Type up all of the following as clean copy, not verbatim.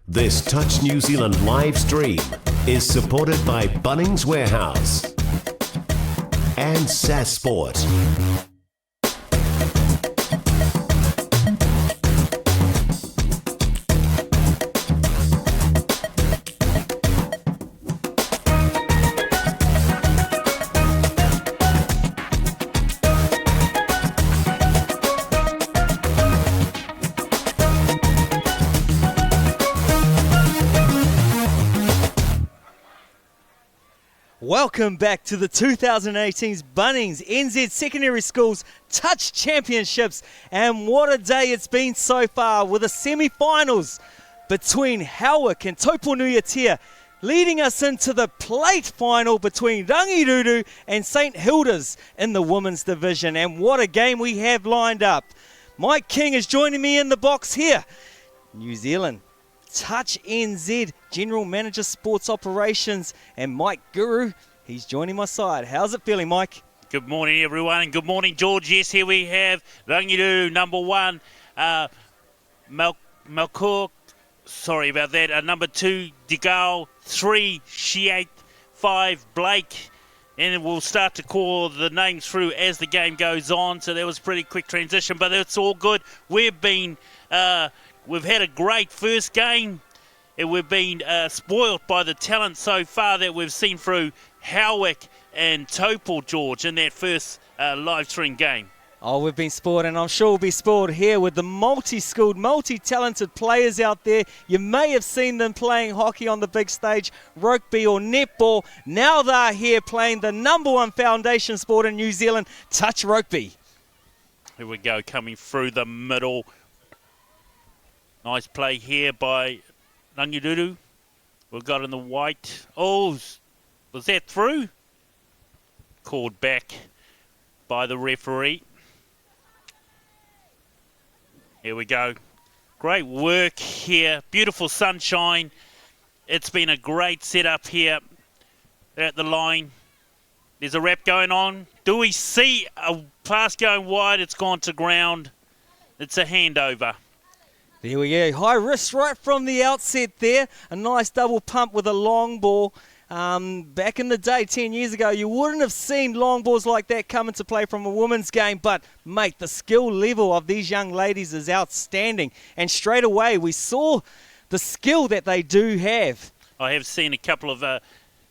This Touch New Zealand live stream is supported by Bunnings Warehouse and SAS Sport. Welcome back to the 2018's Bunnings NZ Secondary Schools Touch Championships, and what a day it's been so far with the semi-finals between Howick and Tauponuitia, leading us into the plate final between Rangiruru and St Hilda's in the women's division. And what a game we have lined up. Mike King is joining me in the box here. New Zealand Touch NZ General Manager Sports Operations, and Mike Guru, he's joining my side. How's it feeling, Mike? Good morning, everyone, and good morning, George. Yes, here we have Rangiruru, number one, Malcour, sorry about that, number two, Digao, 3, Shiate, 5, Blake, and we'll start to call the names through as the game goes on, so that was a pretty quick transition, but it's all good. We've had a great first game, and we've been spoilt by the talent so far that we've seen through Howick and Taupo, George, in that first live stream game. Oh, we've been spoiled, and I'm sure we'll be spoiled here with the multi-skilled, multi-talented players out there. You may have seen them playing hockey on the big stage, rugby or netball. Now they're here playing the number one foundation sport in New Zealand, touch rugby. Here we go, coming through the middle. Nice play here by Rangiruru. We've got in the white. Oh, was that through? Called back by the referee. Here we go. Great work here. Beautiful sunshine. It's been a great setup here at the line. There's a wrap going on. Do we see a pass going wide? It's gone to ground. It's a handover. There we go. High risk right from the outset there. A nice double pump with a long ball. Back in the day, 10 years ago, you wouldn't have seen long balls like that come into play from a women's game. But, mate, the skill level of these young ladies is outstanding. And straight away, we saw the skill that they do have. I have seen a couple of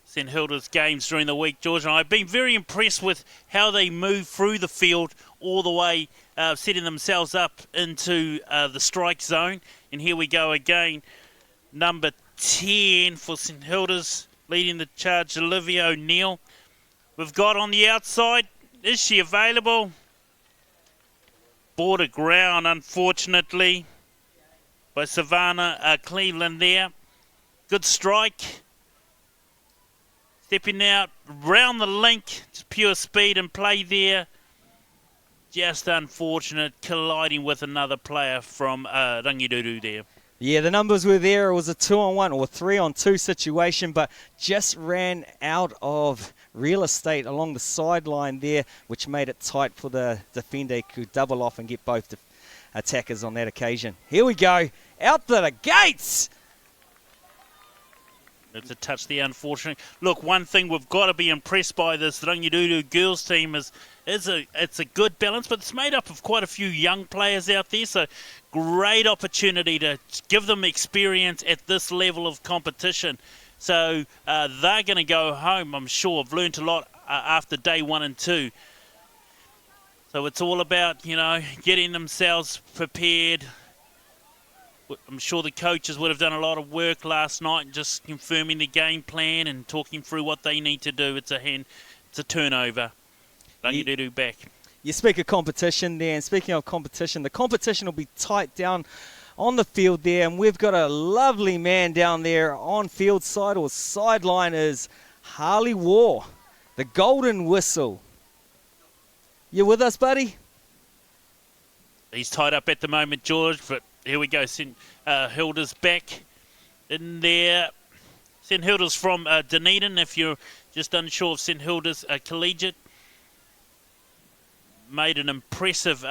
St Hilda's games during the week, George, and I've been very impressed with how they move through the field all the way, setting themselves up into the strike zone. And here we go again. Number 10 for St Hilda's, leading the charge, Olivia O'Neill. We've got on the outside, is she available? Border ground, unfortunately, by Savannah Cleveland there. Good strike. Stepping out, round the link, just pure speed and play there. Just unfortunate, colliding with another player from Rangiruru there. Yeah, the numbers were there. It was a 2-on-1 or 3-on-2 situation, but just ran out of real estate along the sideline there, which made it tight for the defender. He could double off and get both attackers on that occasion. Here we go, out to the gates. It's a touch there, unfortunately. Look, one thing we've got to be impressed by this Rangiruru girls team is it's a good balance, but it's made up of quite a few young players out there, so great opportunity to give them experience at this level of competition. So they're going to go home, I'm sure. I've learned a lot after day 1 and 2. So it's all about, getting themselves prepared. I'm sure the coaches would have done a lot of work last night and just confirming the game plan and talking through what they need to do. It's a turnover. Rangiruru back. You speak of competition there, and speaking of competition, the competition will be tight down on the field there, and we've got a lovely man down there on field side or sideline is Harley War, the golden whistle. You with us, buddy? He's tied up at the moment, George, but here we go. Hilda's back in there. St Hilda's from Dunedin, if you're just unsure of St Hilda's collegiate. Made an impressive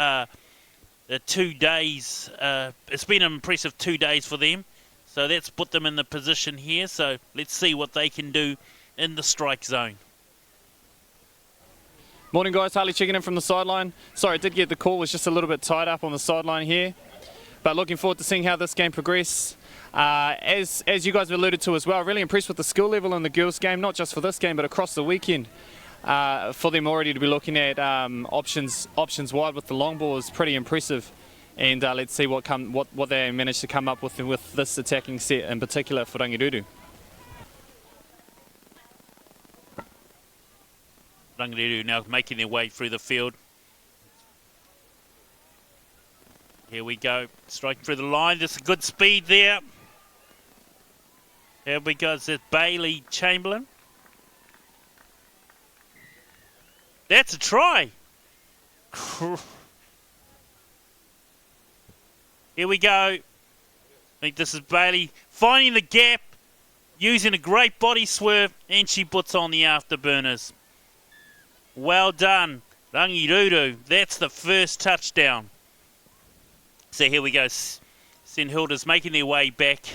2 days. It's been an impressive 2 days for them. So that's put them in the position here. So let's see what they can do in the strike zone. Morning guys, Harley checking in from the sideline. Sorry, I did get the call, was just a little bit tied up on the sideline here. But looking forward to seeing how this game progresses. As you guys have alluded to as well, really impressed with the skill level in the girls game, not just for this game but across the weekend. For them already to be looking at options wide with the long ball is pretty impressive. And let's see what they managed to come up with this attacking set in particular for Rangiruru. Rangiruru now making their way through the field. Here we go, striking through the line. There's a good speed there. Here we go, it's Bailey Chamberlain. That's a try. Here we go. I think this is Bailey finding the gap, using a great body swerve, and she puts on the afterburners. Well done, Rangiruru. That's the first touchdown. So here we go. St Hilda's making their way back,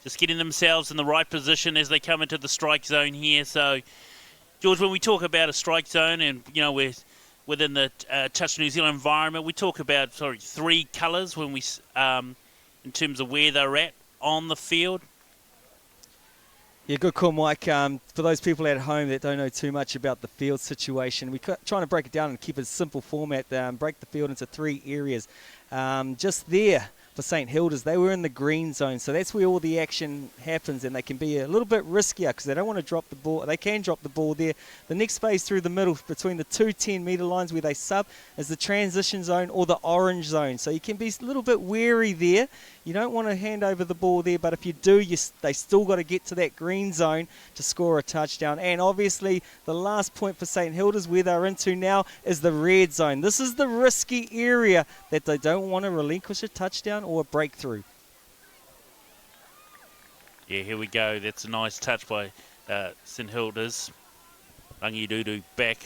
just getting themselves in the right position as they come into the strike zone here. So, George, when we talk about a strike zone, and we're within the Touch New Zealand environment, we talk about three colours when we in terms of where they're at on the field. Yeah, good call, Mike. For those people at home that don't know too much about the field situation, we're trying to break it down and keep it a simple format. Break the field into three areas. Just there for St Hilda's, they were in the green zone, so that's where all the action happens, and they can be a little bit riskier because they don't want to drop the ball. They can drop the ball there. The next phase through the middle between the two 10-metre lines where they sub is the transition zone or the orange zone, so you can be a little bit wary there. You don't want to hand over the ball there, but if you do, they still got to get to that green zone to score a touchdown. And obviously, the last point for St Hilda's, where they're into now, is the red zone. This is the risky area that they don't want to relinquish a touchdown or a breakthrough. Yeah, here we go. That's a nice touch by St Hilda's. Rangiruru back.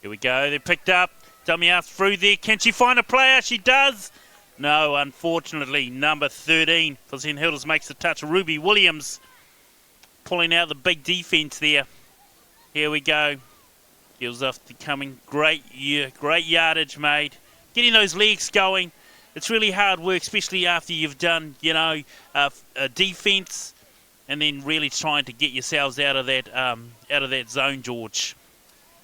Here we go. They're picked up. Dummy out through there. Can she find a player? She does. No, unfortunately, number 13 for St Hilda's makes the touch. Ruby Williams pulling out the big defence there. Here we go. Heels off the coming. Great yardage made. Getting those legs going. It's really hard work, especially after you've done, a defence, and then really trying to get yourselves out of that zone, George.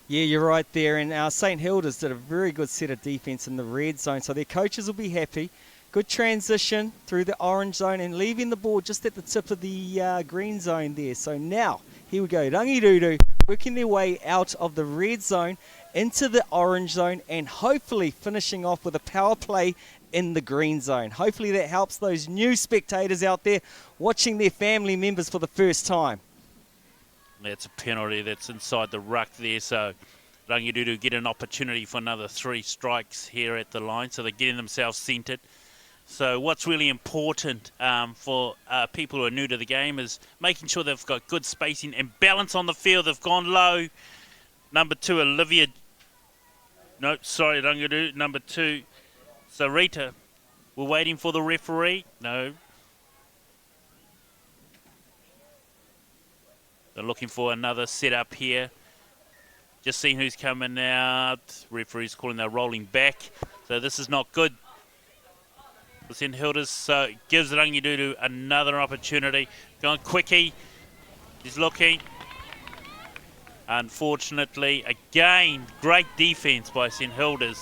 Yeah, you're right there. And St Hilda's did a very good set of defence in the red zone, so their coaches will be happy. Good transition through the orange zone and leaving the ball just at the tip of the green zone there. So now, here we go. Rangiruru working their way out of the red zone into the orange zone and hopefully finishing off with a power play in the green zone. Hopefully that helps those new spectators out there watching their family members for the first time. That's a penalty that's inside the ruck there, so Rangiruru get an opportunity for another 3 strikes here at the line, so they're getting themselves centred. So what's really important for people who are new to the game is making sure they've got good spacing and balance on the field. They've gone low. Number 2, Olivia. No, sorry, Rangiruru. Number 2, Sarita. We're waiting for the referee. No. They're looking for another setup here. Just seeing who's coming out. Referee's calling they're rolling back. So this is not good. St Hilda's, so it gives Rangiruru another opportunity. Going quickie. He's looking. Unfortunately, again, great defence by St Hilda's.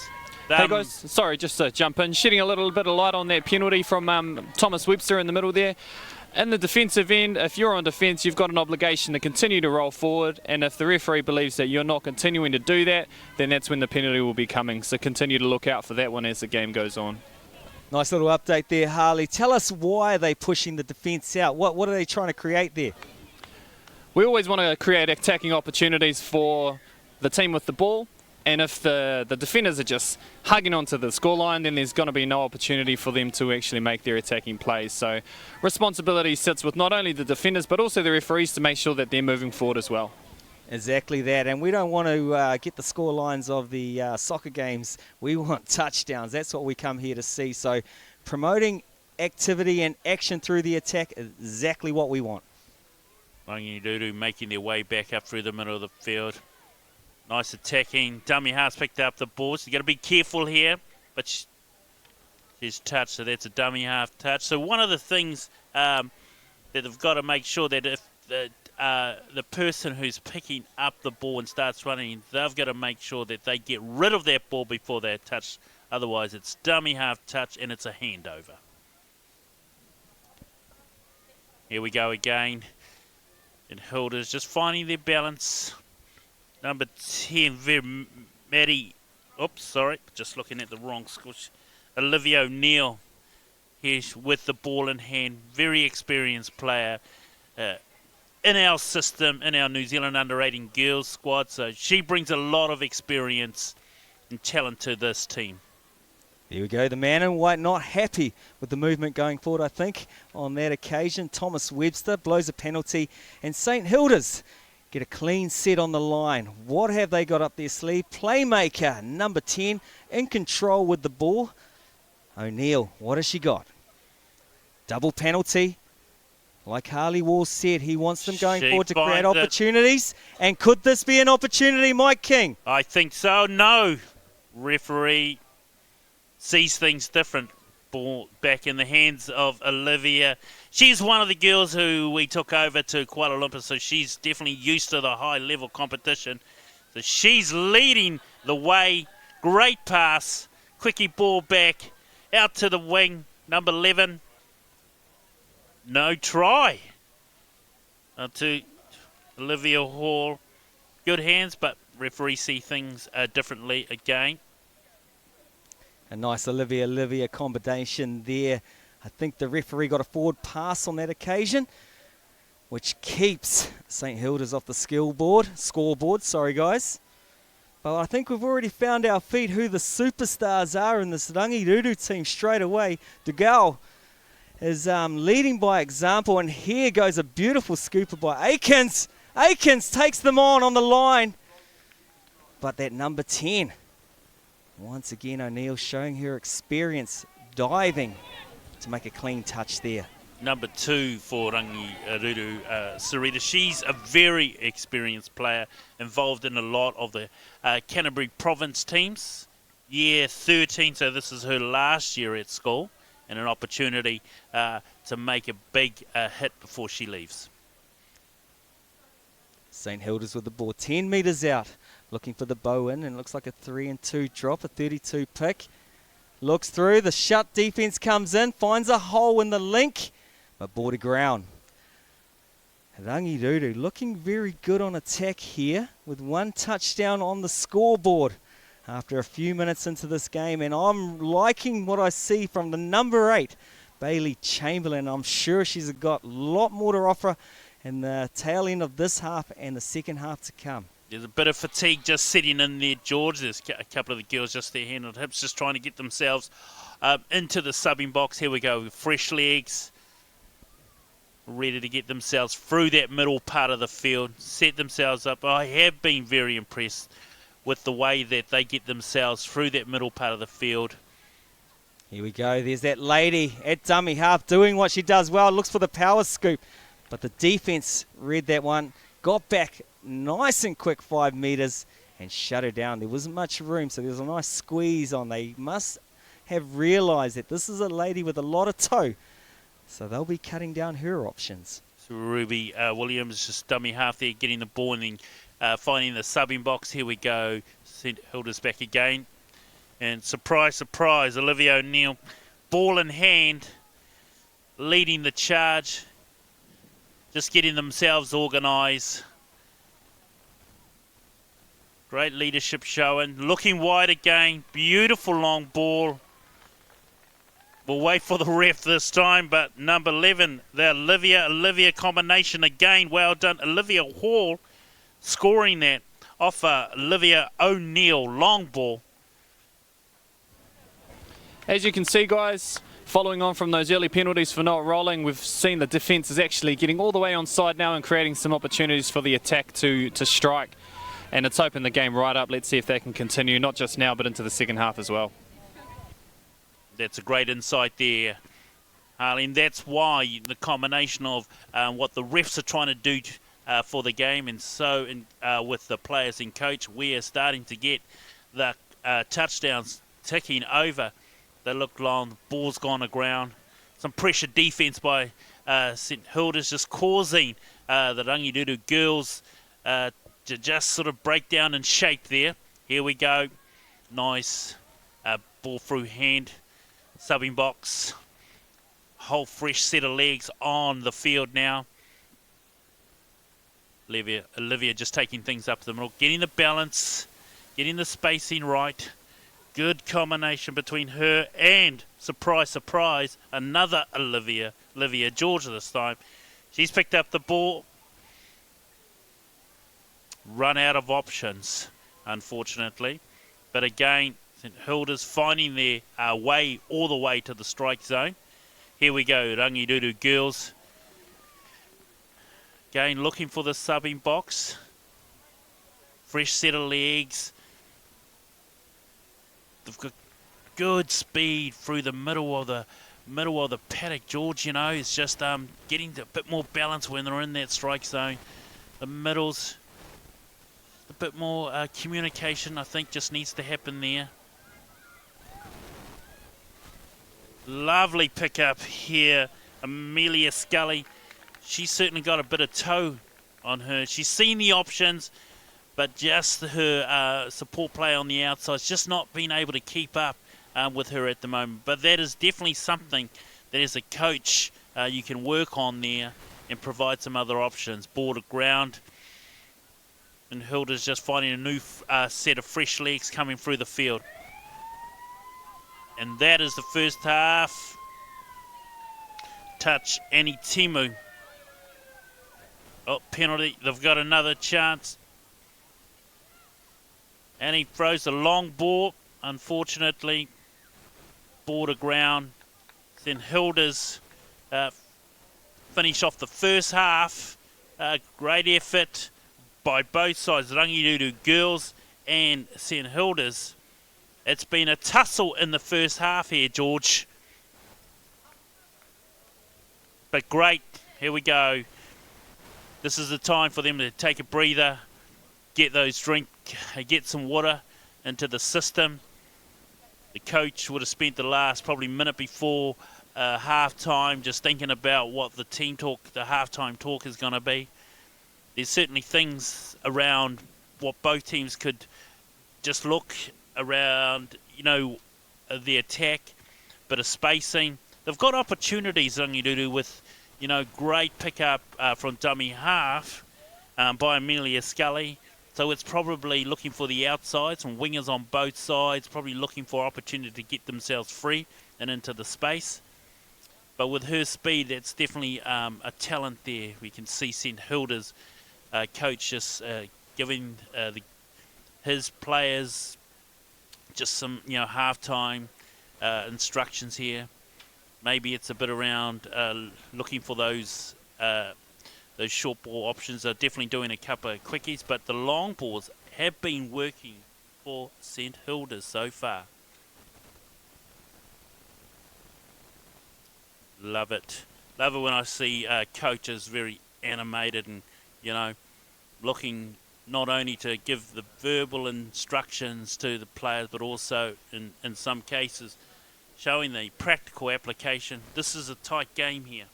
Hey guys, sorry, just to jump in. Shedding a little bit of light on that penalty from Thomas Webster in the middle there. In the defensive end, if you're on defence, you've got an obligation to continue to roll forward, and if the referee believes that you're not continuing to do that, then that's when the penalty will be coming. So continue to look out for that one as the game goes on. Nice little update there, Harley. Tell us why are they pushing the defence out? What are they trying to create there? We always want to create attacking opportunities for the team with the ball. And if the defenders are just hugging onto the scoreline, then there's going to be no opportunity for them to actually make their attacking plays. So responsibility sits with not only the defenders, but also the referees to make sure that they're moving forward as well. Exactly that. And we don't want to get the score lines of the soccer games. We want touchdowns. That's what we come here to see. So promoting activity and action through the attack, exactly what we want. Rangiruru making their way back up through the middle of the field. Nice attacking. Dummy half's picked up the ball. So you've got to be careful here. But she's touched, so that's a dummy half touch. So one of the things that they've got to make sure that if the person who's picking up the ball and starts running, they've got to make sure that they get rid of that ball before they're touched. Otherwise, it's dummy half touch and it's a handover. Here we go again. And Hilda's just finding their balance. Number 10, Maddie. Oops, sorry. Just looking at the wrong score. Olivia O'Neill here with the ball in hand. Very experienced player in our system, in our New Zealand under-18 girls squad. So she brings a lot of experience and talent to this team. There we go. The man in white not happy with the movement going forward, I think, on that occasion. Thomas Webster blows a penalty, and St Hilda's get a clean set on the line. What have they got up their sleeve? Playmaker, number 10, in control with the ball. O'Neill, what has she got? Double penalty. Like Harley Wall said, he wants them going forward to create opportunities. And could this be an opportunity, Mike King? I think so. No. Referee sees things different. Ball back in the hands of Olivia. She's one of the girls who we took over to Kuala Lumpur, so she's definitely used to the high-level competition. So she's leading the way. Great pass. Quickie ball back. Out to the wing. Number 11. No try. To Olivia Hall. Good hands, but referee see things differently again. A nice Olivia combination there. I think the referee got a forward pass on that occasion, which keeps St Hilda's off the scoreboard. Sorry, guys. But I think we've already found our feet who the superstars are in this Rangiruru team straight away. Dugao is leading by example, and here goes a beautiful scooper by Aikens. Aikens takes them on the line. But that number 10, once again, O'Neill showing her experience diving to make a clean touch there. Number 2 for Rangiruru, Sarita. She's a very experienced player, involved in a lot of the Canterbury Province teams. Year 13, so this is her last year at school, and an opportunity to make a big hit before she leaves. St Hilda's with the ball 10 metres out, looking for the bow in, and looks like a 3-2 drop, a 32 pick. Looks through, the shut defence comes in, finds a hole in the link, but ball to ground. Rangiruru looking very good on attack here, with one touchdown on the scoreboard after a few minutes into this game, and I'm liking what I see from the number 8, Bailey Chamberlain. I'm sure she's got a lot more to offer in the tail end of this half and the second half to come. There's a bit of fatigue just sitting in there, George. There's a couple of the girls just their hand on hips, just trying to get themselves into the subbing box. Here we go, fresh legs, ready to get themselves through that middle part of the field, set themselves up. I have been very impressed with the way that they get themselves through that middle part of the field. Here we go, there's that lady at dummy half doing what she does well, looks for the power scoop, but the defense read that one, got back nice and quick 5 metres and shut her down. There wasn't much room, so there was a nice squeeze on. They must have realised that this is a lady with a lot of toe, so they'll be cutting down her options. So Ruby Williams just dummy half there, getting the ball and then finding the subbing box. Here we go. St Hilda's back again. And surprise, surprise, Olivia O'Neill, ball in hand, leading the charge, just getting themselves organised. Great leadership showing. Looking wide again. Beautiful long ball. We'll wait for the ref this time, but number 11, the Olivia combination again. Well done. Olivia Hall scoring that off Olivia O'Neill. Long ball. As you can see, guys, following on from those early penalties for not rolling, we've seen the defence is actually getting all the way on side now and creating some opportunities for the attack to strike. And it's opened the game right up. Let's see if they can continue, not just now, but into the second half as well. That's a great insight there. Harley, and that's why the combination of what the refs are trying to do for the game, and so with the players and coach, we are starting to get the touchdowns ticking over. They look long, the ball's gone to ground. Some pressure defence by St Hilda's just causing the Rangiruru girls to just sort of break down in shape there. Here we go. Nice ball through hand. Subbing box. Whole fresh set of legs on the field now. Olivia just taking things up to the middle. Getting the balance. Getting the spacing right. Good combination between her and, surprise, surprise, another Olivia Georgia this time. She's picked up the ball. Run out of options, unfortunately. But again, St Hilda's finding their way all the way to the strike zone. Here we go, Rangiruru girls. Again, looking for the subbing box. Fresh set of legs. They've got good speed through the middle of the paddock. George, you know, is just getting a bit more balance when they're in that strike zone. The middles, a bit more communication, I think, just needs to happen there. Lovely pickup here, Amelia Scully. She's certainly got a bit of toe on her. She's seen the options, but just her support play on the outside has just not been able to keep up with her at the moment. But that is definitely something that as a coach you can work on there and provide some other options. Ball to ground. And Hilda's just finding a new set of fresh legs coming through the field. And that is the first half. Touch Annie Timu. Oh, penalty. They've got another chance. Annie throws a long ball. Unfortunately, ball to ground. Then Hilda's finish off the first half. Great effort by both sides, Rangiruru girls and St Hilda's. It's been a tussle in the first half here, George. But great, here we go. This is the time for them to take a breather, get some water into the system. The coach would have spent the last probably minute before half-time just thinking about what the team talk, the half-time talk is going to be. There's certainly things around what both teams could just look around, you know, the attack, bit of spacing. They've got opportunities, Rangiruru, with, you know, great pickup from dummy half by Amelia Scully. So it's probably looking for the outsides and wingers on both sides, probably looking for opportunity to get themselves free and into the space. But with her speed, that's definitely a talent there. We can see St Hilda's coach just giving his players just some, you know, half-time instructions here. Maybe it's a bit around looking for those short ball options. They're definitely doing a couple of quickies, but the long balls have been working for St Hilda's so far. Love it. Love it when I see coaches very animated and, you know, looking not only to give the verbal instructions to the players, but also in some cases showing the practical application. This is a tight game here.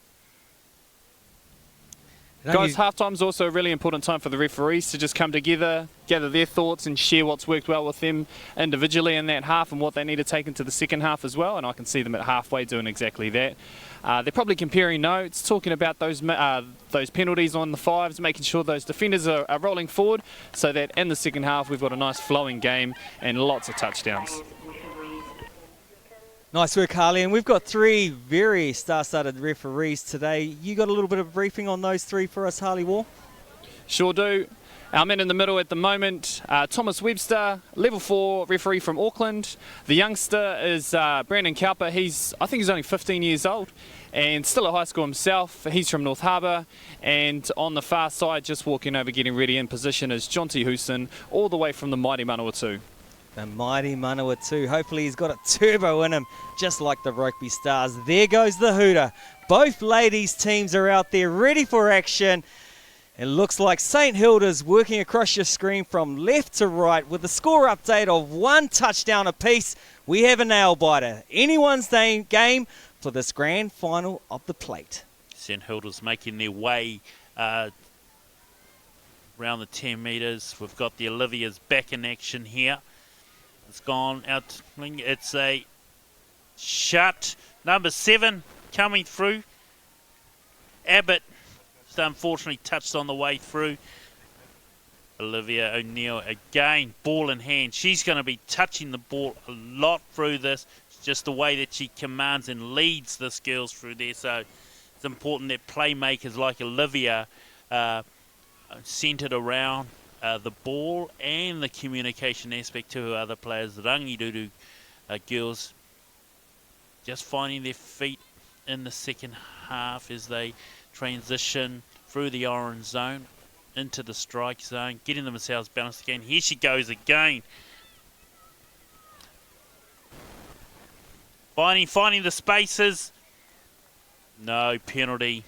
Guys, half-time's also a really important time for the referees to just come together, gather their thoughts and share what's worked well with them individually in that half and what they need to take into the second half as well, and I can see them at halfway doing exactly that. They're probably comparing notes, talking about those penalties on the fives, making sure those defenders are rolling forward so that in the second half we've got a nice flowing game and lots of touchdowns. Nice work, Harley. And we've got three very star-studded referees today. You got a little bit of briefing on those three for us, Harley Wall? Sure do. Our man in the middle at the moment, Thomas Webster, level 4 referee from Auckland. The youngster is Brandon Cowper. I think he's only 15 years old and still at high school himself. He's from North Harbour. And on the far side, just walking over, getting ready in position, is Jonty Hooson, all the way from the mighty Manawatu. The mighty Manawa too. Hopefully he's got a turbo in him, just like the rugby stars. There goes the hooter. Both ladies' teams are out there ready for action. It looks like St Hilda's working across your screen from left to right with the score update of 1 touchdown apiece. We have a nail-biter. Anyone's game for this grand final of the plate. St Hilda's making their way around the 10 metres. We've got the Olivia's back in action here. It's gone out. It's a shut. Number 7 coming through. Abbott just unfortunately touched on the way through. Olivia O'Neill again, ball in hand. She's going to be touching the ball a lot through this. It's just the way that she commands and leads this girls through there. So it's important that playmakers like Olivia centred around the ball and the communication aspect to her other players. The Rangiruru girls just finding their feet in the second half as they transition through the orange zone into the strike zone, getting themselves balanced again. Here she goes again. Finding the spaces. No penalty.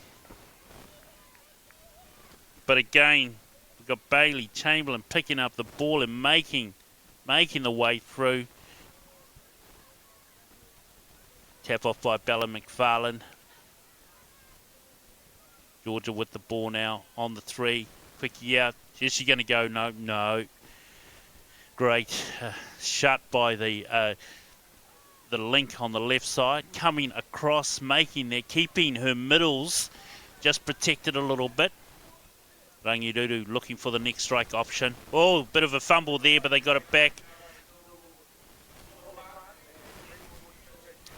But again, we've got Bailey Chamberlain picking up the ball and making the way through. Tap off by Bella McFarlane. Georgia with the ball now on the 3. Quickie out. Is she going to go? No. Great. Shut by the link on the left side. Coming across, keeping her middles just protected a little bit. Rangiruru looking for the next strike option. Oh, bit of a fumble there, but they got it back.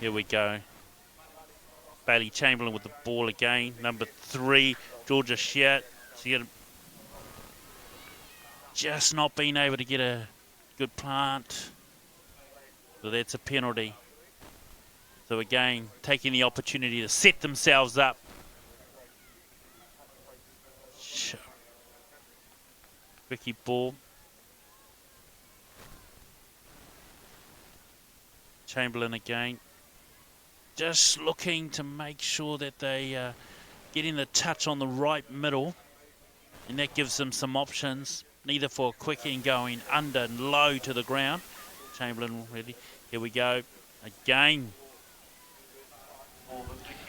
Here we go. Bailey Chamberlain with the ball again. Number 3, Georgia Shiat. Just not being able to get a good plant. So that's a penalty. So again, taking the opportunity to set themselves up. Quickie ball. Chamberlain again. Just looking to make sure that they getting the touch on the right middle, and that gives them some options, neither for a quickie and going under and low to the ground. Chamberlain ready. Here we go. Again.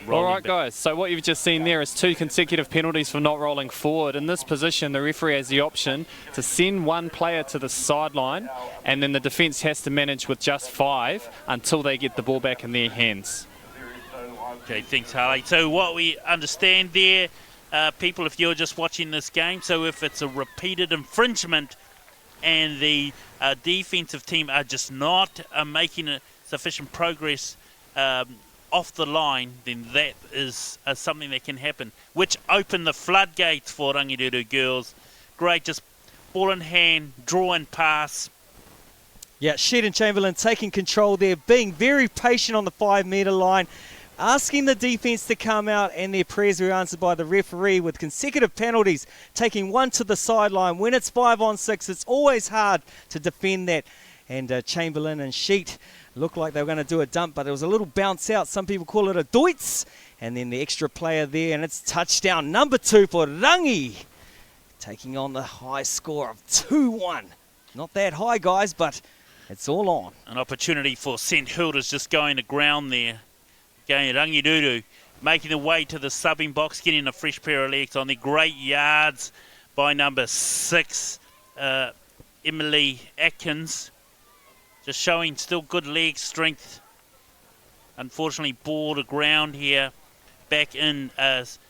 All right, guys, so what you've just seen there is 2 consecutive penalties for not rolling forward. In this position, the referee has the option to send one player to the sideline, and then the defence has to manage with just 5 until they get the ball back in their hands. Okay, thanks, Harley. So what we understand there, people, if you're just watching this game, so if it's a repeated infringement and the defensive team are just not making sufficient progress off the line, then that is something that can happen, which open the floodgates for Rangiruru girls. Great, just ball in hand, draw and pass. Yeah, Sheed and Chamberlain taking control there, being very patient on the 5-metre line, asking the defence to come out, and their prayers were answered by the referee with consecutive penalties, taking one to the sideline. When it's 5-on-6, it's always hard to defend that. And Chamberlain and Sheet looked like they were going to do a dump, but there was a little bounce out. Some people call it a doits. And then the extra player there, and it's touchdown number 2 for Rangi, taking on the high score of 2-1. Not that high, guys, but it's all on. An opportunity for St Hilda's just going to ground there. Again, Rangiruru making the way to the subbing box, getting a fresh pair of legs on the great yards by number 6, Emily Atkins. Just showing still good leg strength. Unfortunately, ball to ground here. Back in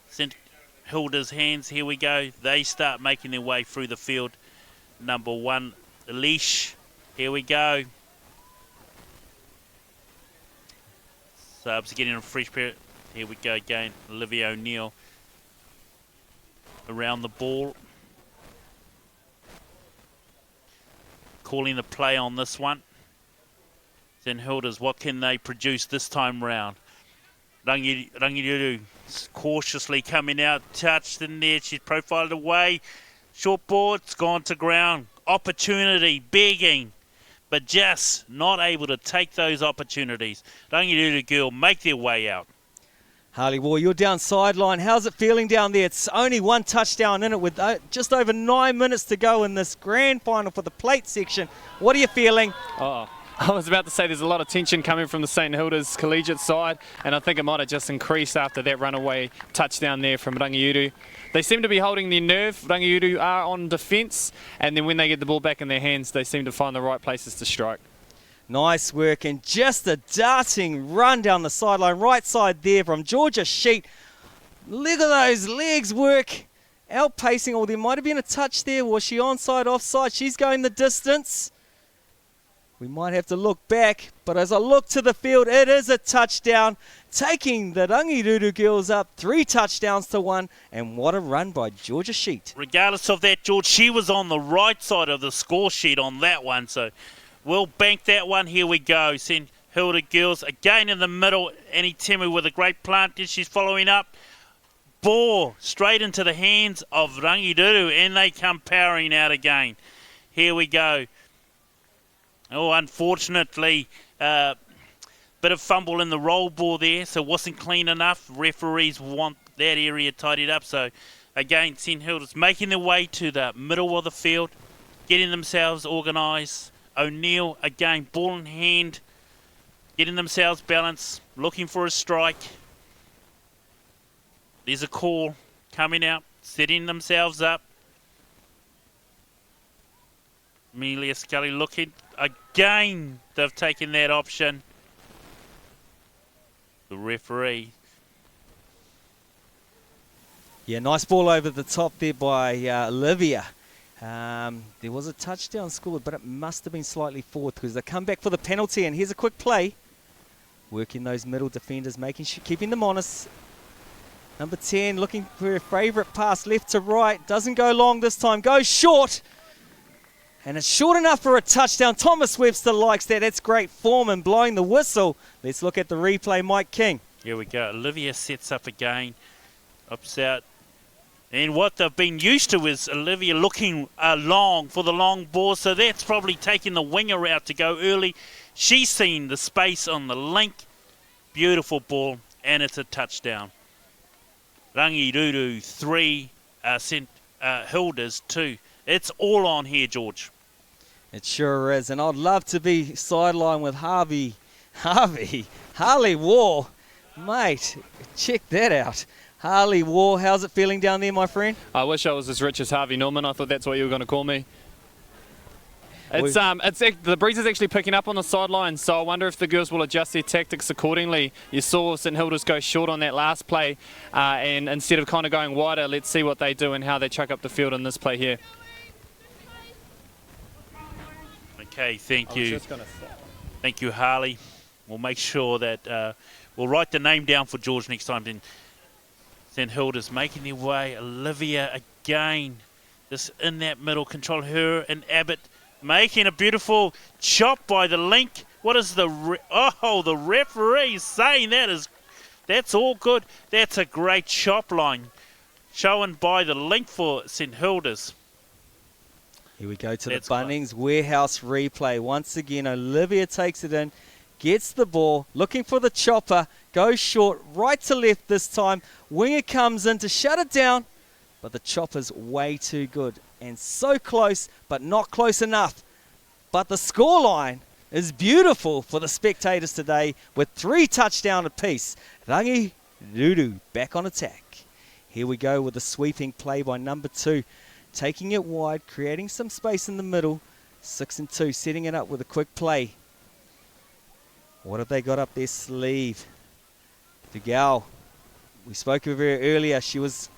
St Hilda's hands. Here we go. They start making their way through the field. Number 1, Leash. Here we go. Subs getting a fresh pair. Here we go again. Olivia O'Neill around the ball. Calling the play on this one. St Hilda's, what can they produce this time round? Rangiruru cautiously coming out, touched in there. She's profiled away. Short ball, it's gone to ground. Opportunity, begging. but just not able to take those opportunities. Rangiruru girl make their way out. Harley War, you're down sideline. How's it feeling down there? It's only one touchdown in it with just over 9 minutes to go in this grand final for the plate section. What are you feeling? Oh, I was about to say there's a lot of tension coming from the St Hilda's collegiate side, and I think it might have just increased after that runaway touchdown there from Rangiruru. They seem to be holding their nerve. Rangiruru are on defence, and then when they get the ball back in their hands, they seem to find the right places to strike. Nice work, and just a darting run down the sideline, right side there from Georgia Sheet. Look at those legs work, outpacing, or there might have been a touch there. Was she onside, offside? She's going the distance. We might have to look back, but as I look to the field, it is a touchdown, taking the Rangiruru girls up 3 touchdowns to 1, and what a run by Georgia Sheet. Regardless of that, George, she was on the right side of the score sheet on that one, so we'll bank that one. Here we go. St Hilda girls again in the middle. Annie Temu with a great plant. She's following up. Ball straight into the hands of Rangiruru, and they come powering out again. Here we go. Oh, unfortunately, bit of fumble in the roll ball there, so wasn't clean enough. Referees want that area tidied up. So, again, St Hilda's making their way to the middle of the field, getting themselves organised. O'Neill, again, ball in hand, getting themselves balanced, looking for a strike. There's a call coming out, setting themselves up. Amelia Scully looking. Again, they've taken that option. The referee. Yeah, nice ball over the top there by Olivia. There was a touchdown scored, but it must have been slightly forward because they come back for the penalty. And here's a quick play. Working those middle defenders, keeping them honest. Number 10 looking for a favourite pass left to right. Doesn't go long this time. Goes short. And it's short enough for a touchdown. Thomas Webster likes that. That's great form and blowing the whistle. Let's look at the replay. Mike King. Here we go. Olivia sets up again. Ups out. And what they've been used to is Olivia looking long for the long ball. So that's probably taking the winger out to go early. She's seen the space on the link. Beautiful ball. And it's a touchdown. Rangiruru 3, St Hilda's 2. It's all on here, George. It sure is. And I'd love to be sidelined with Harley War. Mate, check that out. Harley War, how's it feeling down there, my friend? I wish I was as rich as Harvey Norman. I thought that's what you were going to call me. The breeze is actually picking up on the sideline, so I wonder if the girls will adjust their tactics accordingly. You saw St Hilda's go short on that last play, and instead of kind of going wider, let's see what they do and how they chuck up the field in this play here. Okay, thank you. Thank you, Harley. We'll make sure that we'll write the name down for George next time. Then St Hilda's making their way. Olivia again, just in that middle, control her and Abbott. Making a beautiful chop by the link. What is the referee saying that's all good. That's a great chop line shown by the link for St Hilda's. Here we go to the Bunnings warehouse replay. Once again, Olivia takes it in, gets the ball, looking for the chopper, goes short, right to left this time. Winger comes in to shut it down, but the chopper's way too good. And so close, but not close enough. But the scoreline is beautiful for the spectators today with 3 touchdowns apiece. Rangiruru back on attack. Here we go with a sweeping play by number 2. Taking it wide, creating some space in the middle. 6 and 2, setting it up with a quick play. What have they got up their sleeve? DeGal, we spoke of her earlier. She was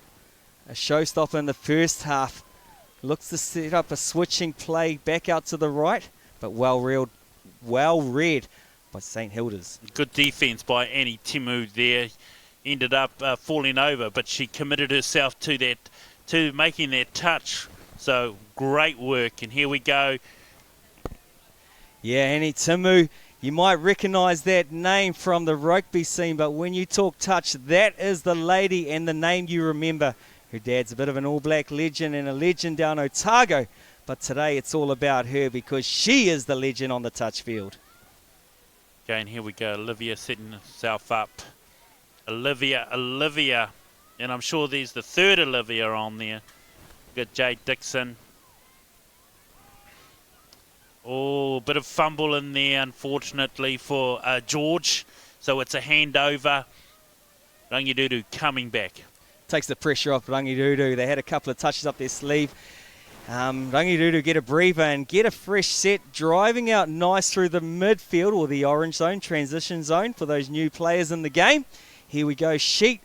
a showstopper in the first half. Looks to set up a switching play back out to the right, but well read by St Hilda's. Good defence by Annie Temu there. Ended up falling over, but she committed herself to making that touch. So great work, and here we go. Yeah, Annie Temu, you might recognise that name from the rugby scene, but when you talk touch, that is the lady and the name you remember. Her dad's a bit of an All Black legend and a legend down Otago, But today it's all about her because she is the legend on the touch field. Again, here we go. Olivia setting herself up. Olivia. And I'm sure there's the third Olivia on there. Got Jade Dixon. Oh, a bit of fumble in there, unfortunately, for George. So it's a handover. Rangiruru coming back. Takes the pressure off Rangiruru. They had a couple of touches up their sleeve. Rangiruru get a breather and get a fresh set, driving out nice through the midfield or the orange zone, transition zone for those new players in the game. Here we go, Sheet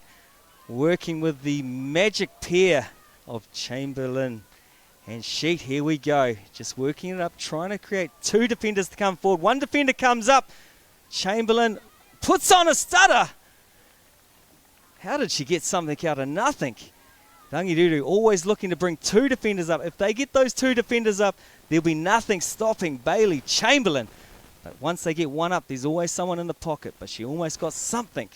working with the magic pair of Chamberlain and Sheet. Here we go, just working it up, trying to create two defenders to come forward. One defender comes up, Chamberlain puts on a stutter. How did she get something out of nothing? Rangiruru always looking to bring two defenders up. If they get those two defenders up, there'll be nothing stopping Bailey Chamberlain. But once they get one up, there's always someone in the pocket. But she almost got something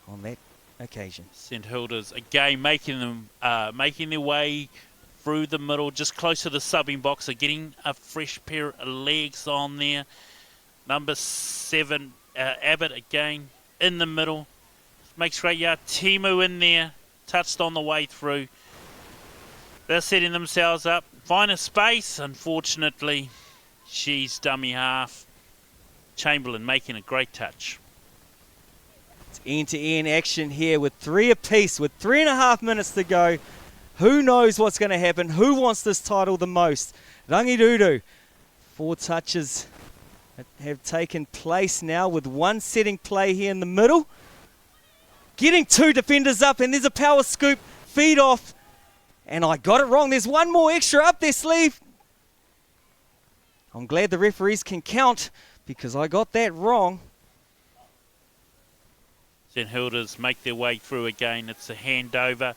on that occasion. St Hilda's again making their way through the middle, just close to the subbing box. They're getting a fresh pair of legs on there. Number 7, Abbott again in the middle. Makes great yard. Timu in there. Touched on the way through. They're setting themselves up. Find a space. Unfortunately, she's dummy half. Chamberlain making a great touch. It's end-to-end action here with 3 apiece, with 3.5 minutes to go. Who knows what's going to happen? Who wants this title the most? Rangiruru. 4 touches have taken place now with 1 setting play here in the middle. Getting 2 defenders up, and there's a power scoop, feed off, and I got it wrong. There's 1 more extra up their sleeve. I'm glad the referees can count because I got that wrong. St Hilda's make their way through again. It's a handover,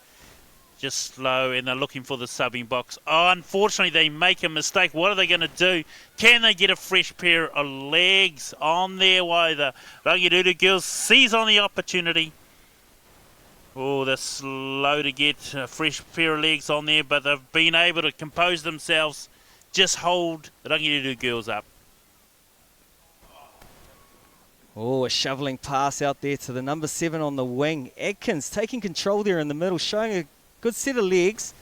just slow, and they're looking for the subbing box. Oh, unfortunately, they make a mistake. What are they going to do? Can they get a fresh pair of legs on there while the Rangiruru girls seize on the opportunity? Oh, they're slow to get a fresh pair of legs on there, but they've been able to compose themselves. Just hold the Rangiruru girls up. Oh, a shoveling pass out there to the number 7 on the wing. Atkins taking control there in the middle, showing a good set of legs.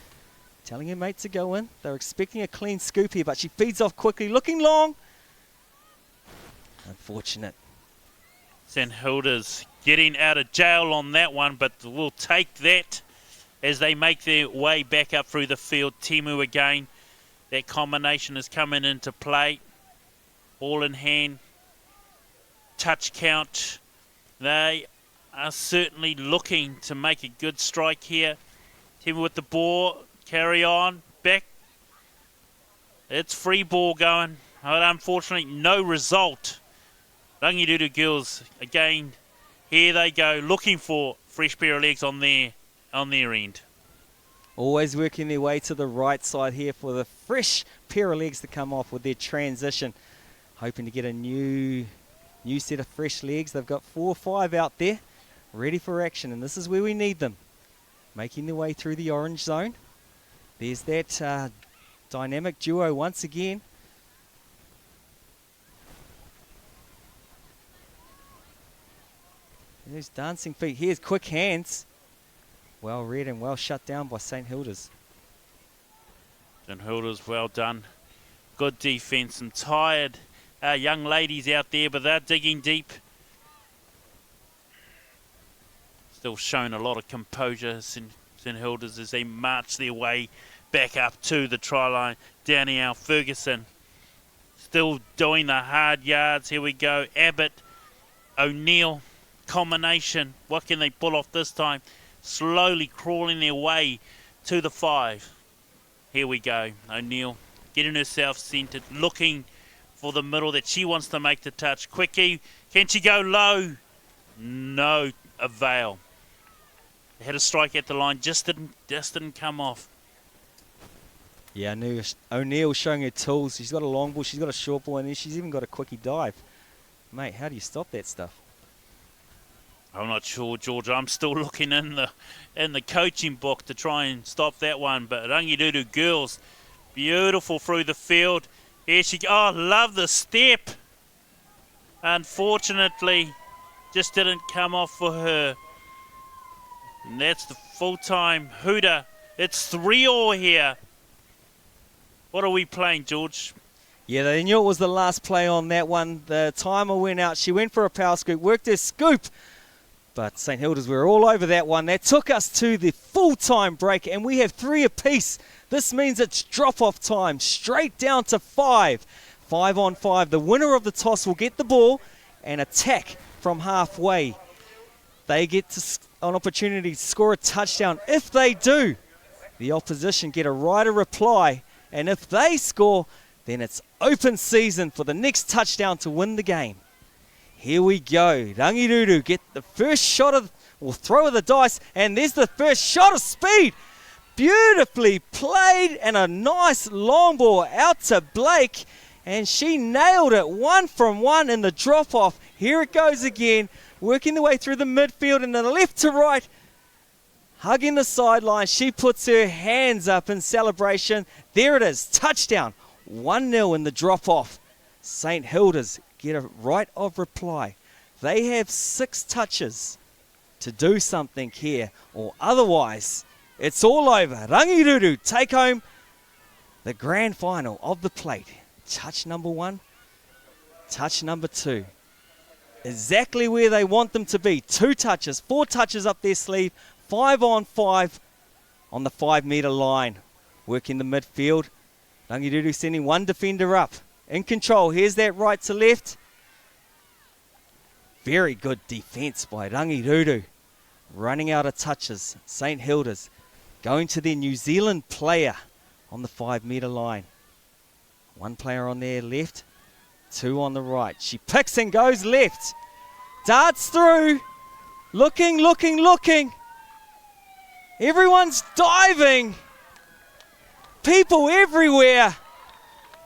Telling her mate to go in. They're expecting a clean scoop here, but she feeds off quickly, looking long. Unfortunate. St Hilda's getting out of jail on that one, but we'll take that as they make their way back up through the field. Timu again. That combination is coming into play. Ball in hand. Touch count. They are certainly looking to make a good strike here. Timu with the ball. Carry on. Back. It's free ball going. But unfortunately, no result. Rangiruru girls, again, here they go, looking for fresh pair of legs on their end. Always working their way to the right side here for the fresh pair of legs to come off with their transition. Hoping to get a new set of fresh legs. They've got 4 or 5 out there, ready for action, and this is where we need them. Making their way through the orange zone. There's that dynamic duo once again. There's dancing feet. Here's quick hands. Well read and well shut down by St Hilda's. St Hilda's, well done. Good defence. Some tired young ladies out there, but they're digging deep. Still showing a lot of composure, St Hilda's, as they march their way back up to the try line. Danielle Ferguson still doing the hard yards. Here we go. Abbott, O'Neill. Combination. What can they pull off this time? Slowly crawling their way to the 5. Here we go. O'Neill getting herself centered, looking for the middle that she wants to make the touch. Quickie, can she go low? No avail. They had a strike at the line, just didn't come off. Yeah, O'Neill showing her tools. She's got a long ball, she's got a short ball, and then she's even got a quickie dive. Mate, how do you stop that stuff? I'm not sure, George. I'm still looking in the coaching book to try and stop that one. But Rangiruru girls Beautiful through the field. Here she goes. Oh, love the step. Unfortunately, just didn't come off for her. And that's the full-time Hilda. It's 3-all here. What are we playing, George? Yeah, they knew it was the last play on that one. The timer went out. She went for a power scoop, worked her scoop. But St Hilda's were all over that one. That took us to the full-time break, and we have 3 apiece. This means it's drop-off time, straight down to 5. 5 on 5. The winner of the toss will get the ball and attack from halfway. They get an opportunity to score a touchdown. If they do, the opposition get a right of reply. And if they score, then it's open season for the next touchdown to win the game. Here we go. Rangiruru get the first shot of, or throw of the dice, and there's the first shot of speed. Beautifully played, and a nice long ball out to Blake, and she nailed it 1 from 1 in the drop-off. Here it goes again, working the way through the midfield and the left to right, hugging the sideline. She puts her hands up in celebration. There it is, touchdown, 1-0 in the drop-off. St Hilda's get a right of reply. They have 6 touches to do something here, or otherwise it's all over. Rangiruru take home the grand final of the plate. Touch number 1, touch number 2. Exactly where they want them to be. 2 touches, 4 touches up their sleeve, 5 on 5 on the 5-metre line. Working the midfield. Rangiruru sending 1 defender up. In control. Here's that right to left. Very good defence by Rangiruru. Running out of touches. St Hilda's going to their New Zealand player on the 5-metre line. 1 player on their left, 2 on the right. She picks and goes left. Darts through. Looking. Everyone's diving. People everywhere.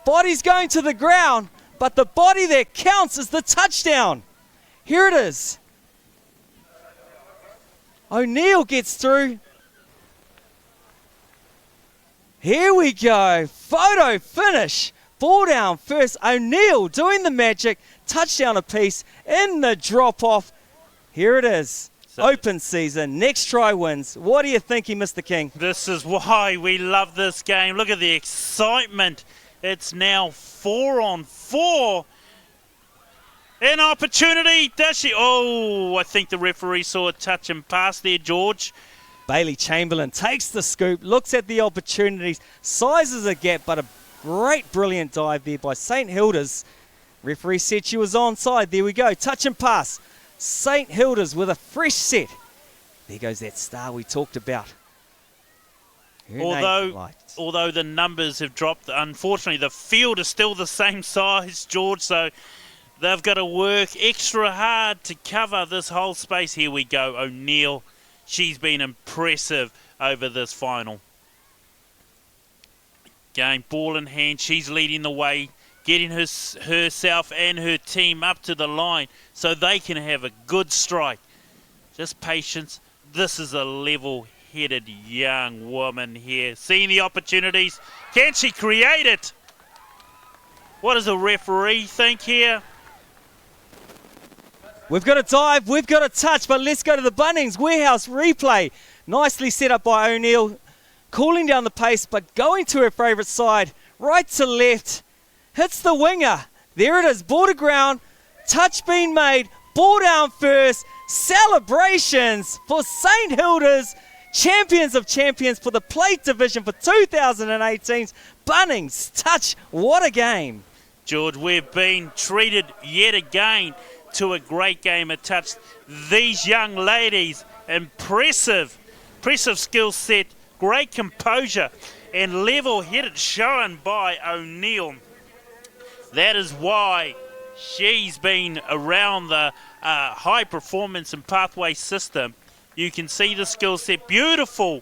Bodies going to the ground, but the body that counts is the touchdown. Here it is. O'Neill gets through. Here we go. Photo finish. Ball down first. O'Neill doing the magic. Touchdown apiece in the drop-off. Here it is. Open season. Next try wins. What are you thinking, Mr. King? This is why we love this game. Look at the excitement. It's now 4 on 4. An opportunity. Does she? Oh, I think the referee saw a touch and pass there, George. Bailey Chamberlain takes the scoop, looks at the opportunities, sizes a gap, but a great, brilliant dive there by St Hilda's. Referee said she was onside. There we go. Touch and pass. St Hilda's with a fresh set. There goes that star we talked about. Although the numbers have dropped, unfortunately the field is still the same size, George, so they've got to work extra hard to cover this whole space. Here we go. O'Neill. She's been impressive over this final. Game, ball in hand. She's leading the way, getting herself and her team up to the line so they can have a good strike. Just patience. This is a level-headed young woman here. Seeing the opportunities. Can she create it? What does the referee think here? We've got a dive, we've got a touch, but let's go to the Bunnings warehouse replay. Nicely set up by O'Neill, cooling down the pace, but going to her favourite side, right to left, hits the winger. There it is, ball to ground, touch being made, ball down first, celebrations for St Hilda's, champions of champions for the plate division for 2018's Bunnings touch. What a game. George, we've been treated yet again to a great game of touch. These young ladies, impressive skill set, great composure and level-headed shown by O'Neill. That is why she's been around the high performance and pathway system. You can see the skill set, beautiful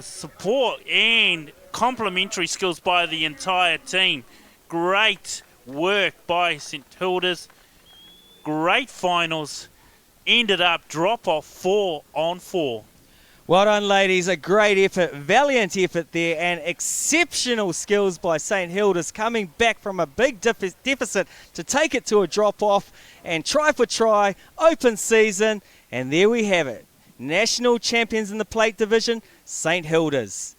support and complementary skills by the entire team. Great work by St Hilda's. Great finals. Ended up drop off 4 on 4. Well done, ladies. A great effort, valiant effort there, and exceptional skills by St Hilda's coming back from a big deficit to take it to a drop-off and try for try, open season, and there we have it. National champions in the plate division, St Hilda's.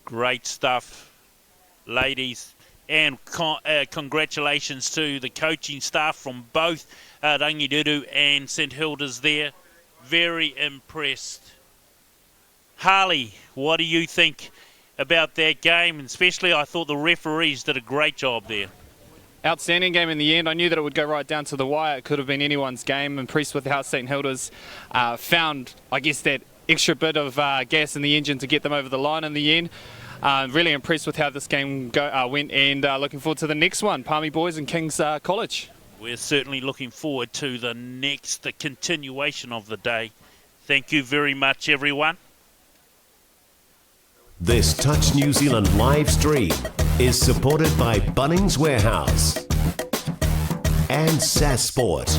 Great stuff, ladies. And congratulations to the coaching staff from both Rangiruru and St Hilda's there. Very impressed. Harley, what do you think about that game? And especially, I thought the referees did a great job there. Outstanding game in the end. I knew that it would go right down to the wire. It could have been anyone's game. Impressed with how St Hilda's found, I guess, that extra bit of gas in the engine to get them over the line in the end. Really impressed with how this game went, and looking forward to the next one, Palmy Boys and King's College. We're certainly looking forward to the continuation of the day. Thank you very much, everyone. This Touch New Zealand live stream is supported by Bunnings Warehouse and SAS Sport.